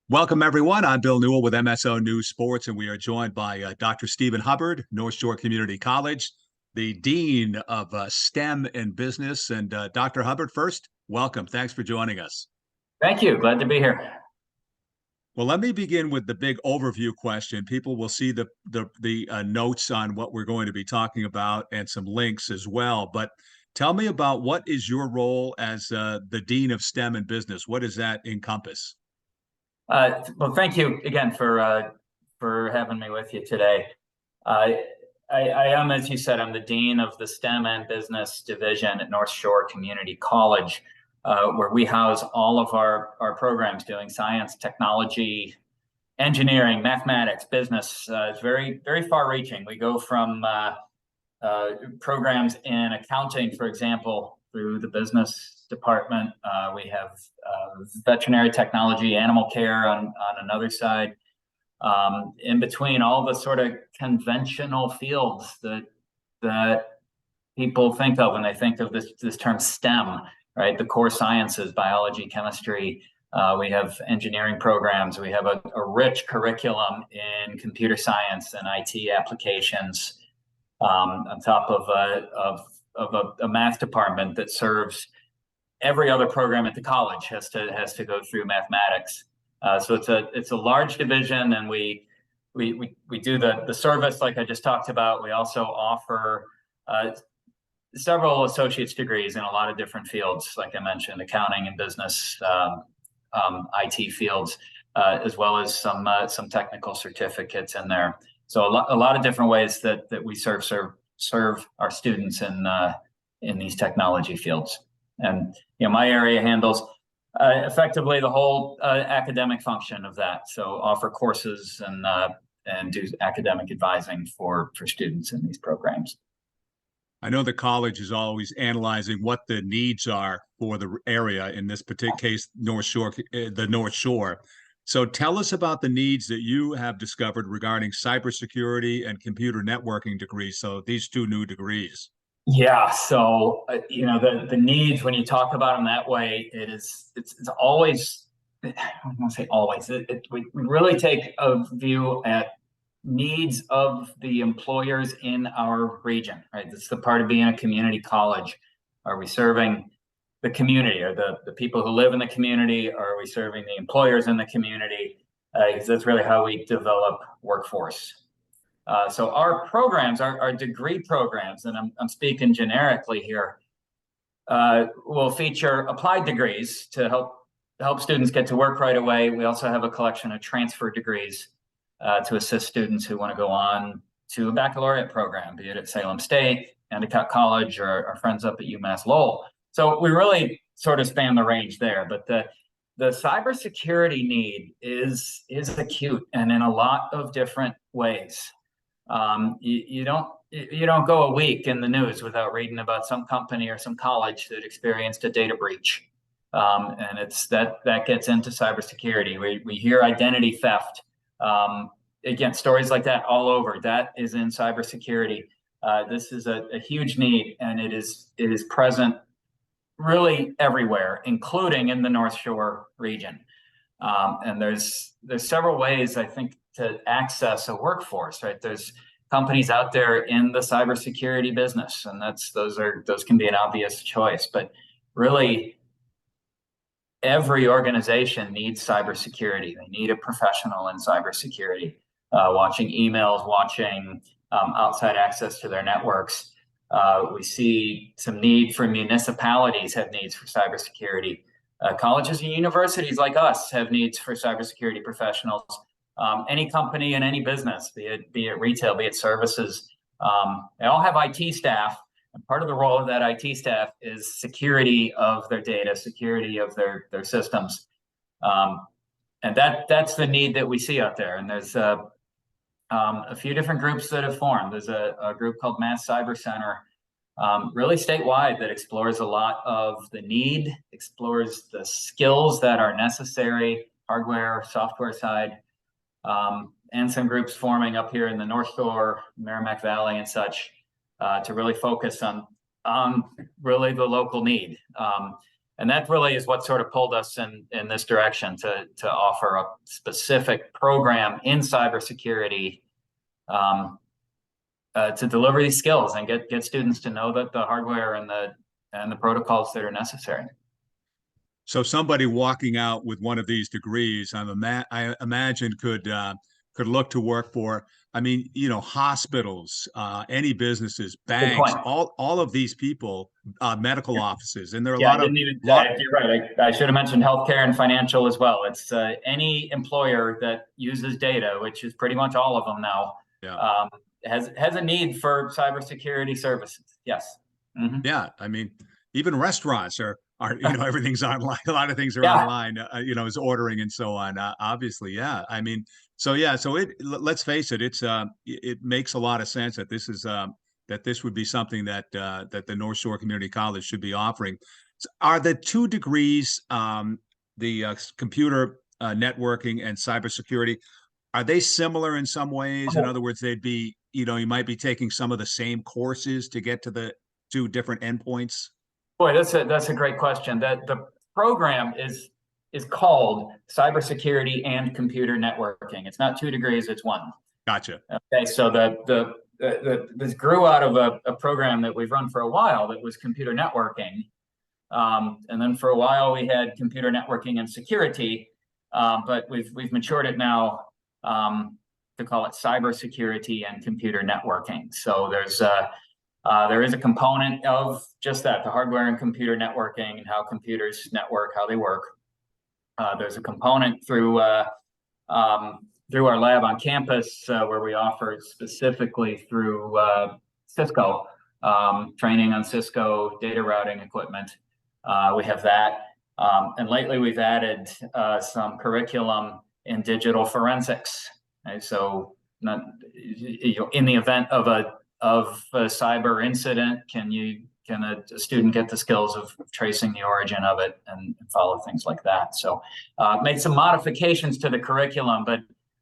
Welcome, everyone. I'm Bill Newell with MSO News Sports, and we are joined by Dr. Stephen Hubbard, North Shore Community College, the Dean of STEM and Business. And Dr. Hubbard, first, welcome. Thanks for joining us. Thank you. Glad to be here. Well, let me begin with the big overview question. People will see the notes on what we're going to be talking about and some links as well. But tell me about what is your role as the Dean of STEM and Business? What does that encompass? Well, thank you again for having me with you today. I am, as you said, I'm the Dean of the STEM and Business Division at North Shore Community College, where we house all of our programs doing science, technology, engineering, mathematics, business. It's very, very far-reaching. We go from programs in accounting, for example, through the business department. We have veterinary technology, animal care on another side. In between all the sort of conventional fields that people think of when they think of this term STEM, right? The core sciences, biology, chemistry. We have engineering programs. We have a rich curriculum in computer science and IT applications, on top of a math department that serves every other program at the college has to go through mathematics. So it's a large division, and we do the service like I just talked about. We also offer several associate's degrees in a lot of different fields, like I mentioned, accounting and business, IT fields, as well as some technical certificates in there. So a lot of different ways that we serve our students in these technology fields. And my area handles effectively the whole academic function of that. So offer courses and do academic advising for students in these programs. I know the college is always analyzing what the needs are for the area, in this particular case, the North Shore. So tell us about the needs that you have discovered regarding cybersecurity and computer networking degrees. So these two new degrees. Yeah, so the needs, when you talk about them that way, it's always, I don't want to say always. We really take a view at needs of the employers in our region, right? This is the part of being a community college. Are we serving the community, or the people who live in the community? Or are we serving the employers in the community? Because that's really how we develop workforce. So our programs, our degree programs, and I'm speaking generically here, will feature applied degrees to help students get to work right away. We also have a collection of transfer degrees to assist students who want to go on to a baccalaureate program, be it at Salem State, Endicott College, or our friends up at UMass Lowell. So we really sort of span the range there. But the cybersecurity need is acute, and in a lot of different ways. You don't go a week in the news without reading about some company or some college that experienced a data breach, and it's that gets into cybersecurity. We hear identity theft. Again, stories like that all over. That is in cybersecurity. This is a huge need, and it is present really everywhere, including in the North Shore region. And there's several ways, I think, to access a workforce, right? There's companies out there in the cybersecurity business, and those can be an obvious choice. But really, every organization needs cybersecurity. They need a professional in cybersecurity, watching emails, watching outside access to their networks. We see some need for municipalities have needs for cybersecurity. Colleges and universities like us have needs for cybersecurity professionals. Any company and any business, be it retail, be it services, they all have IT staff. And part of the role of that IT staff is security of their data, security of their systems. And that's the need that we see out there. And there's a few different groups that have formed. There's a group called Mass Cyber Center, really statewide, that explores a lot of the need, explores the skills that are necessary, hardware, software side, and some groups forming up here in the North Shore, Merrimack Valley and such, to really focus on really the local need. And that really is what sort of pulled us in this direction to offer a specific program in cybersecurity to deliver these skills and get students to know that the hardware and the protocols that are necessary. So somebody walking out with one of these degrees, I imagine could look to work for, I mean, hospitals, any businesses, banks, all of these people, medical offices, and there are a lot of. You're right. I should have mentioned healthcare and financial as well. It's any employer that uses data, which is pretty much all of them now. Yeah. Has a need for cybersecurity services. Yes. Mm-hmm. Yeah, I mean, even restaurants are everything's online. A lot of things are online. Is ordering and so on. Obviously, yeah. I mean, so let's face it. It makes a lot of sense that this would be something that the North Shore Community College should be offering. Are the two degrees, the computer networking and cybersecurity, are they similar in some ways? In other words, they'd be, you might be taking some of the same courses to get to the two different endpoints. Boy, that's a great question. That the program is called Cybersecurity and Computer Networking. It's not 2 degrees; it's 1. Gotcha. Okay, so this grew out of a program that we've run for a while that was computer networking, and then for a while we had computer networking and security, but we've matured it now to call it cybersecurity and computer networking. So there is a component of just that, the hardware and computer networking and how computers network, how they work. There's a component through our lab on campus where we offer specifically through Cisco, training on Cisco data routing equipment. We have that. And lately we've added some curriculum in digital forensics. Okay? So in the event of a cyber incident, can a student get the skills of tracing the origin of it and follow things like that? So made some modifications to the curriculum, but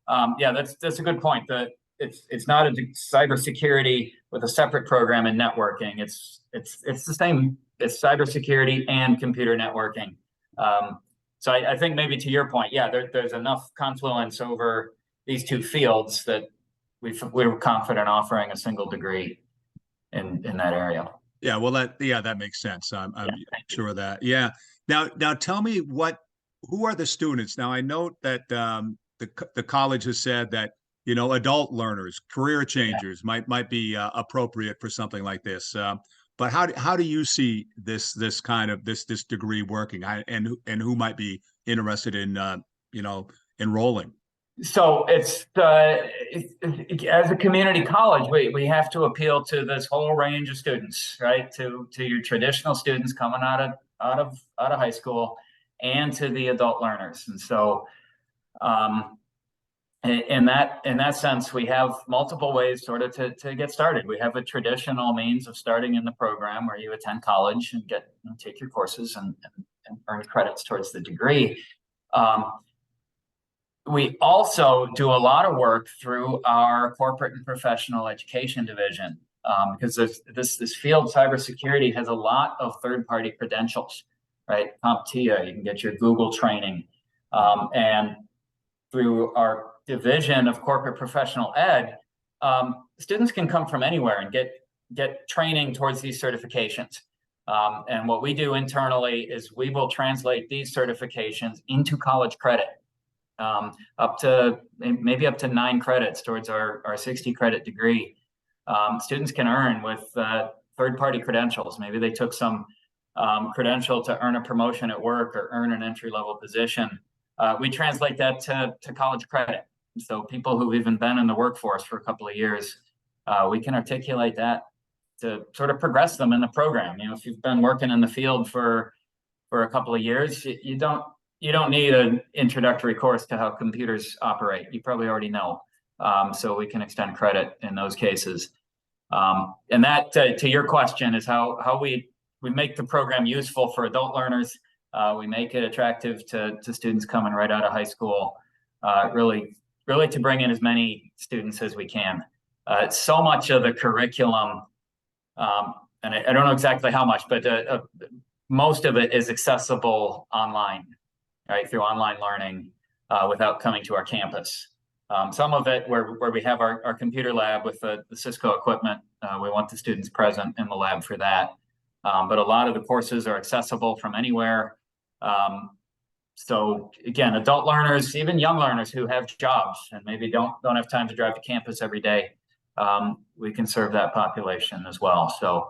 that's a good point. That it's not a cybersecurity with a separate program in networking. It's the same. It's cybersecurity and computer networking. So I think maybe to your point, there's enough confluence over these two fields that we were confident offering a single degree in that area. Yeah, well, that makes sense. I'm sure of that. Yeah. Now tell me who are the students? Now I note that the college has said that adult learners, career changers might be appropriate for something like this. But how do you see this degree working? And who might be interested in enrolling? So it's as a community college, we have to appeal to this whole range of students, right? To your traditional students coming out of high school, and to the adult learners. And so, in that sense, we have multiple ways sort of to get started. We have a traditional means of starting in the program where you attend college and take your courses and earn credits towards the degree. We also do a lot of work through our corporate and professional education division, because this field, cybersecurity, has a lot of third-party credentials, right? CompTIA, you can get your Google training, and through our division of corporate professional ed, students can come from anywhere and get training towards these certifications. And what we do internally is we will translate these certifications into college credit. Up to 9 credits towards our 60 credit degree. Students can earn with third-party credentials. Maybe they took some credential to earn a promotion at work or earn an entry-level position. We translate that to college credit. So people who've even been in the workforce for a couple of years, we can articulate that to sort of progress them in the program. If you've been working in the field for a couple of years, you don't need an introductory course to how computers operate. You probably already know. So we can extend credit in those cases. And that, to your question, is how we make the program useful for adult learners. We make it attractive to students coming right out of high school, really to bring in as many students as we can. So much of the curriculum, and I don't know exactly how much, but most of it is accessible online, right, through online learning without coming to our campus. Some of it where we have our computer lab with the Cisco equipment, we want the students present in the lab for that. But a lot of the courses are accessible from anywhere. So again, adult learners, even young learners who have jobs and maybe don't have time to drive to campus every day, we can serve that population as well. So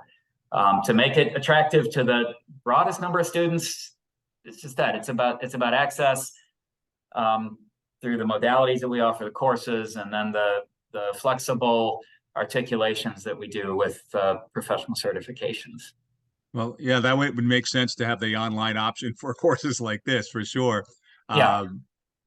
to make it attractive to the broadest number of students, it's just that it's about access through the modalities that we offer, the courses, and then the flexible articulations that we do with professional certifications. Well, yeah, that way it would make sense to have the online option for courses like this for sure. Yeah.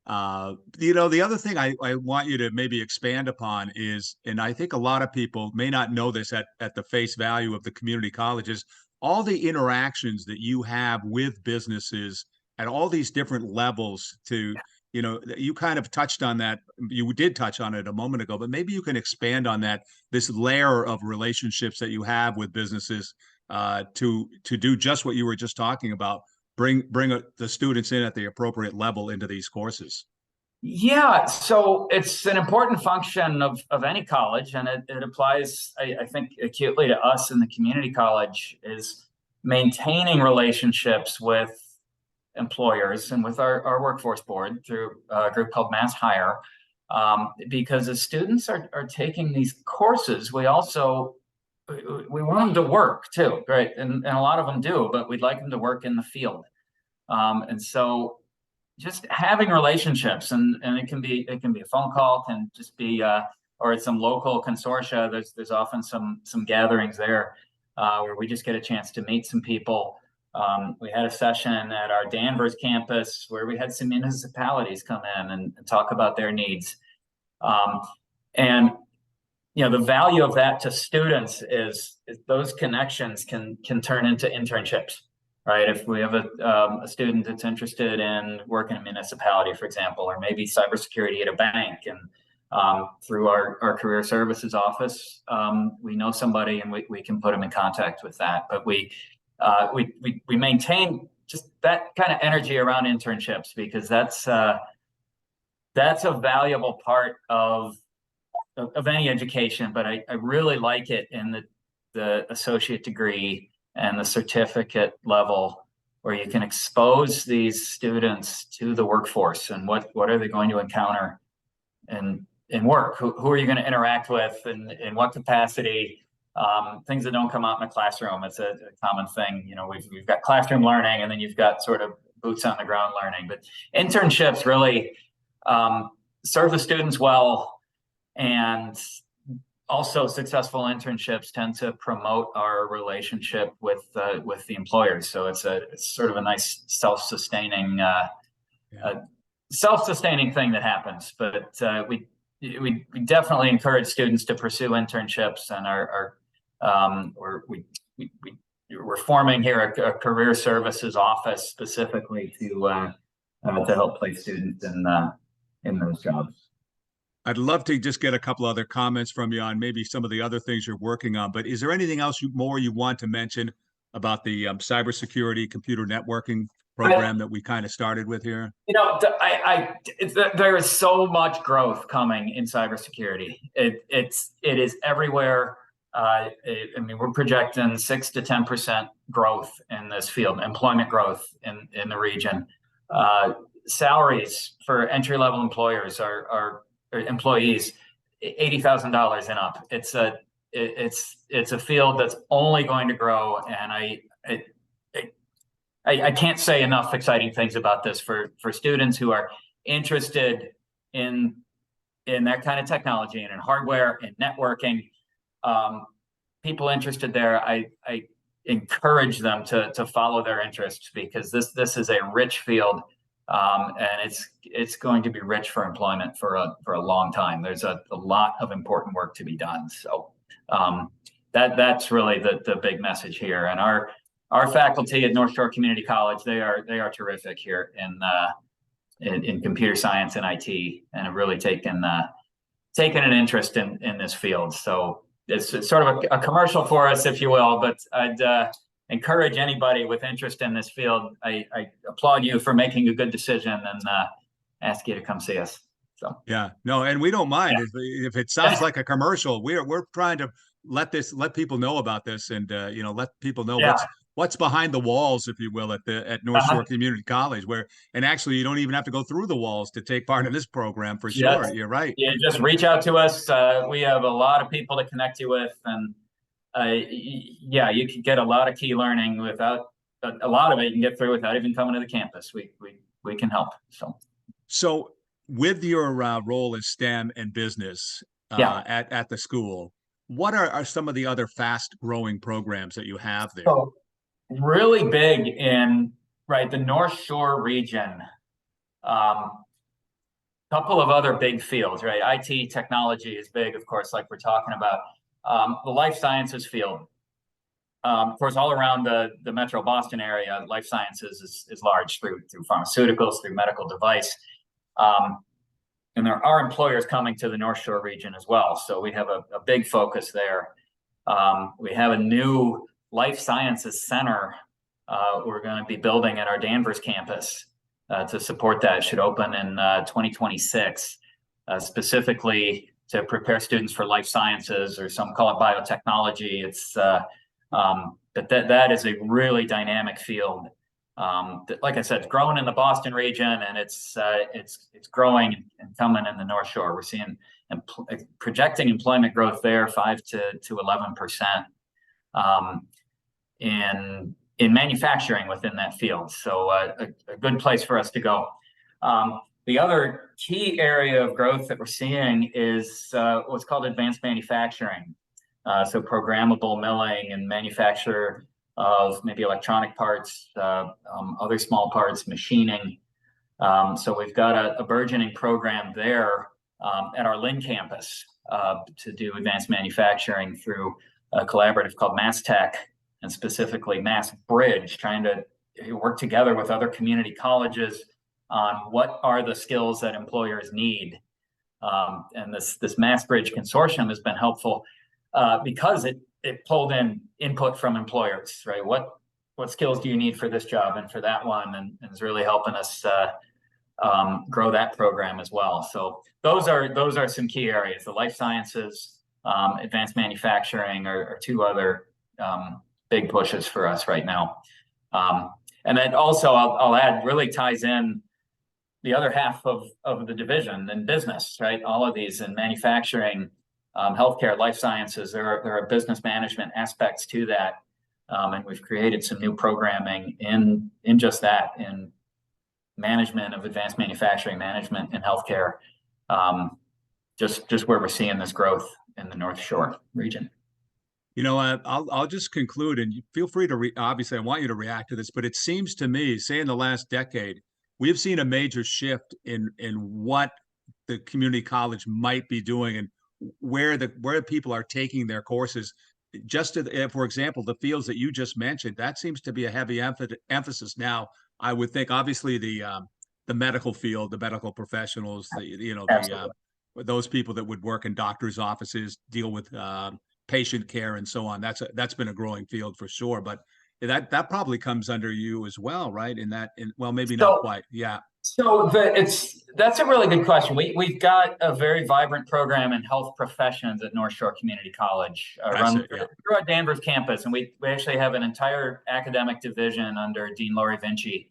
The other thing I want you to maybe expand upon is, and I think a lot of people may not know this at the face value of the community colleges, all the interactions that you have with businesses at all these different levels to, you kind of touched on that. You did touch on it a moment ago, but maybe you can expand on that, this layer of relationships that you have with businesses to do just what you were just talking about, bring the students in at the appropriate level into these courses. Yeah, so it's an important function of any college, and it applies, I think, acutely to us in the community college, is maintaining relationships with employers and with our workforce board through a group called Mass Hire, because as students are taking these courses, we want them to work too, right? And a lot of them do, but we'd like them to work in the field. And so just having relationships, and it can be a phone call, can just be or at some local consortia. There's often some gatherings there where we just get a chance to meet some people. We had a session at our Danvers campus where we had some municipalities come in and talk about their needs. And the value of that to students is those connections can turn into internships, right? If we have a student that's interested in working in a municipality, for example, or maybe cybersecurity at a bank, and through our career services office, we know somebody and we can put them in contact with that. But we maintain just that kind of energy around internships, because that's a valuable part of any education, but I really like it in the associate degree and the certificate level, where you can expose these students to the workforce and what are they going to encounter in work, who are you going to interact with, and in what capacity, things that don't come out in a classroom. It's a common thing. We've got classroom learning, and then you've got sort of boots on the ground learning, but internships really serve the students well. And also, successful internships tend to promote our relationship with the employers. So it's sort of a nice self-sustaining thing that happens. But we definitely encourage students to pursue internships, and we're forming here a career services office specifically to help place students in those jobs. I'd love to just get a couple other comments from you on maybe some of the other things you're working on, but is there anything else you want to mention about the cybersecurity computer networking program that we kind of started with here? There is so much growth coming in cybersecurity. It is everywhere. We're projecting 6 to 10% growth in this field, employment growth in the region. Salaries for entry-level employers employees, $80,000 and up. It's a field that's only going to grow, and I can't say enough exciting things about this for students who are interested in that kind of technology and in hardware and networking. People interested there, I encourage them to follow their interests, because this is a rich field. And it's going to be rich for employment for a long time. There's a lot of important work to be done. So that's really the big message here. And our faculty at North Shore Community College, they are terrific here in computer science and IT, and have really taken an interest in this field. So it's sort of a commercial for us, if you will. But encourage anybody with interest in this field. I applaud you for making a good decision and ask you to come see us. So Yeah, no, and we don't mind if it sounds yeah, like a commercial. We're trying to let people know about this, and let people know yeah. what's behind the walls, if you will, at North Shore Uh-huh. Community College, where and actually you don't even have to go through the walls to take part in this program for sure. Just, You're right. yeah, just reach out to us. We have a lot of people to connect you with, and yeah, you can get a lot of key learning without a lot of it. You can get through without even coming to the campus. We can help. So, with your role in STEM and business Yeah. at the school, what are some of the other fast growing programs that you have there? So really big in the North Shore region. Couple of other big fields, right? IT technology is big, of course, like we're talking about. The life sciences field, of course, all around the Metro Boston area, life sciences is large through pharmaceuticals, through medical device. And there are employers coming to the North Shore region as well. So we have a big focus there. We have a new life sciences center we're going to be building at our Danvers campus to support that. It should open in 2026, specifically to prepare students for life sciences, or some call it biotechnology. It's but that is a really dynamic field. Like I said, it's growing in the Boston region, and it's growing and coming in the North Shore. We're seeing projecting employment growth there 5 to 11%, in manufacturing within that field. So a good place for us to go. The other key area of growth that we're seeing is what's called advanced manufacturing. So programmable milling and manufacture of maybe electronic parts, other small parts, machining. So we've got a burgeoning program there at our Lynn campus to do advanced manufacturing through a collaborative called Mass Tech, and specifically Mass Bridge, trying to work together with other community colleges on what are the skills that employers need. And this Mass Bridge consortium has been helpful because it pulled in input from employers, right? What skills do you need for this job and for that one, and is really helping us grow that program as well. So those are some key areas. The life sciences, advanced manufacturing are two other big pushes for us right now. And then also I'll add, really ties in the other half of the division in business, right? All of these in manufacturing, healthcare, life sciences, there are business management aspects to that. And we've created some new programming in just that, in management of advanced manufacturing, management in healthcare, just where we're seeing this growth in the North Shore region. I'll just conclude, and feel free to obviously I want you to react to this, but it seems to me, say in the last decade, we have seen a major shift in what the community college might be doing and where people are taking their courses. Just for example, the fields that you just mentioned, that seems to be a heavy emphasis now. I would think, obviously, the medical field, the medical professionals, those people that would work in doctors' offices, deal with patient care and so on. That's been a growing field for sure. But that probably comes under you as well, right? Well, maybe not quite. Yeah. So that's a really good question. We've got a very vibrant program in health professions at North Shore Community College, run through our Danvers campus, and we actually have an entire academic division under Dean Laurie Vinci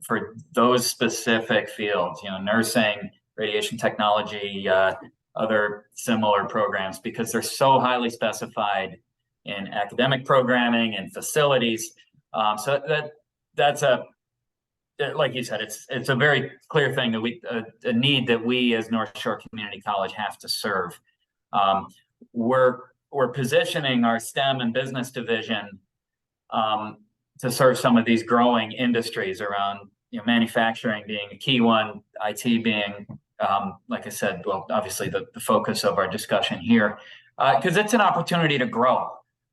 for those specific fields. Nursing, radiation technology, other similar programs, because they're so highly specified in academic programming and facilities. So that's like you said, it's a very clear thing that a need that we as North Shore Community College have to serve. We're positioning our STEM and business division to serve some of these growing industries around manufacturing being a key one, IT being like I said, well, obviously the focus of our discussion here, because it's an opportunity to grow.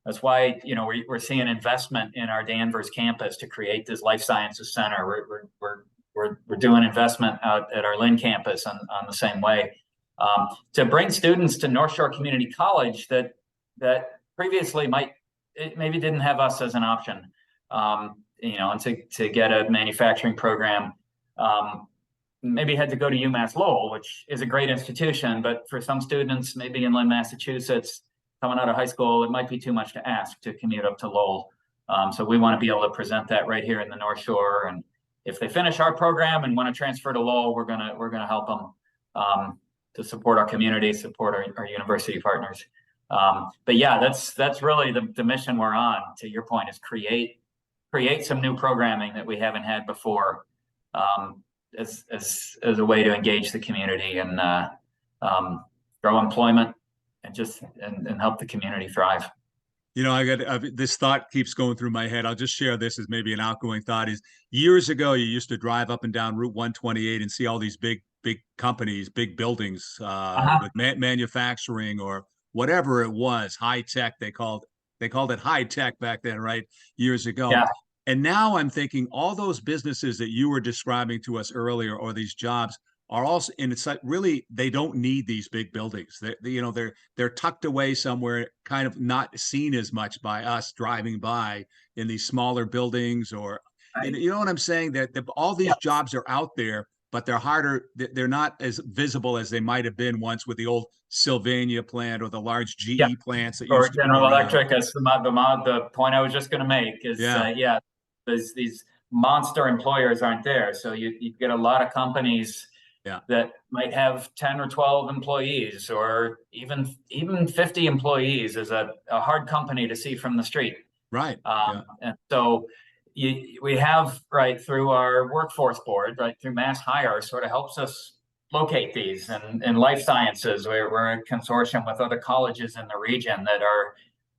That's why we're seeing investment in our Danvers campus to create this life sciences center. We're doing investment out at our Lynn campus on the same way, to bring students to North Shore Community College that previously might it maybe didn't have us as an option, and to get a manufacturing program, maybe had to go to UMass Lowell, which is a great institution, but for some students, maybe in Lynn, Massachusetts, coming out of high school, it might be too much to ask to commute up to Lowell. So we want to be able to present that right here in the North Shore. And if they finish our program and want to transfer to Lowell, we're gonna help them to support our community, support our university partners. But yeah, that's really the mission we're on. To your point, is create some new programming that we haven't had before, as a way to engage the community and grow employment and help the community thrive. You know, I got this thought keeps going through my head. I'll just share this as maybe an outgoing thought. Is years ago, you used to drive up and down Route 128 and see all these big companies, big buildings with manufacturing or whatever it was, high tech. They called it high tech back then, right? Years ago. Yeah. And now I'm thinking all those businesses that you were describing to us earlier, or these jobs, are also, and it's like really they don't need these big buildings. They're tucked away somewhere, kind of not seen as much by us driving by in these smaller buildings, or and you know what I'm saying? That all these jobs are out there, but they're harder. They're not as visible as they might have been once with the old Sylvania plant or the large GE plants that or used to General Electric. As the point I was just going to make is these monster employers aren't there, so you get a lot of companies that might have 10 or 12 employees, or even 50 employees is a hard company to see from the street. Right. And so we have, right, through our workforce board, right, through Mass Hire, sort of helps us locate these. And in life sciences, we're a consortium with other colleges in the region that are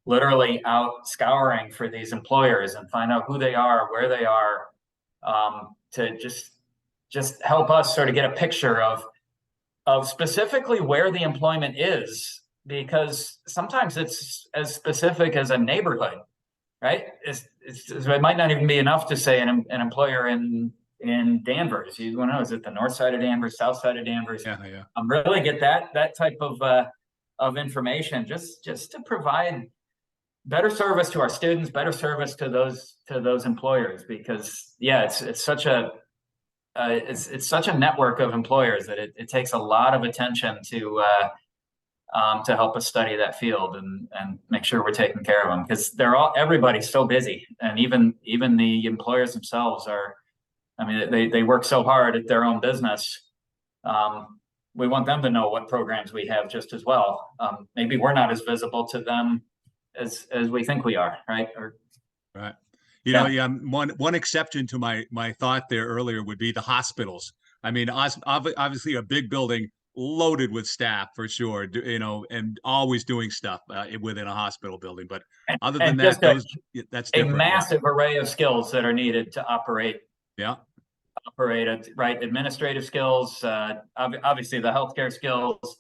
literally out scouring for these employers and find out who they are, where they are, to just help us sort of get a picture of specifically where the employment is, because sometimes it's as specific as a neighborhood, right? It might not even be enough to say an employer in Danvers. You want to know, is it the north side of Danvers, south side of Danvers? Yeah. Really get that type of information just to provide better service to our students, better service to those employers, because it's such a such a network of employers that it takes a lot of attention to help us study that field and make sure we're taking care of them, because everybody's so busy, and even the employers themselves are. I mean, they work so hard at their own business. We want them to know what programs we have just as well. Maybe we're not as visible to them as we think we are, right? Right. You know, one exception to my thought there earlier would be the hospitals. I mean, obviously a big building loaded with staff for sure, and always doing stuff within a hospital building. But other than that, that's different. A massive array of skills that are needed to operate. Yeah. Right, administrative skills, obviously the healthcare skills,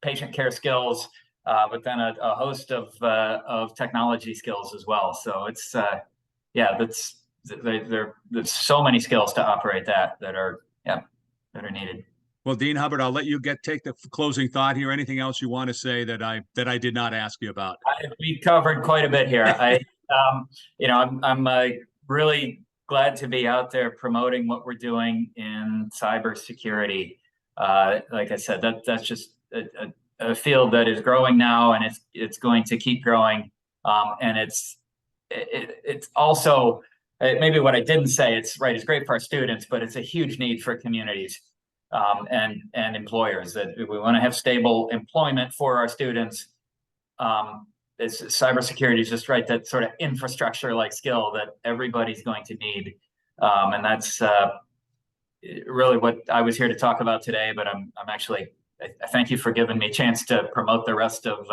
patient care skills, but then a host of technology skills as well. So it's there's so many skills to operate that are needed. Well, Dean Hubbard, I'll let you take the closing thought here. Anything else you want to say that I did not ask you about? We covered quite a bit here. I'm really glad to be out there promoting what we're doing in cybersecurity. Like I said, that's just a field that is growing now, and it's going to keep growing. And it's also maybe what I didn't say. It's great for our students, but it's a huge need for communities and employers, that we want to have stable employment for our students. Cybersecurity is just that sort of infrastructure-like skill that everybody's going to need, and that's really what I was here to talk about today. But I'm actually, I thank you for giving me a chance to promote the rest of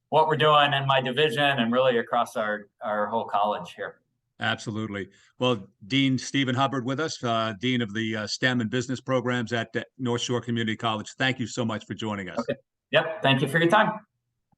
what we're doing in my division and really across our whole college here. Absolutely. Well, Dean Stephen Hubbard with us, Dean of the STEM and Business Programs at North Shore Community College. Thank you so much for joining us. Okay. Yep. Thank you for your time.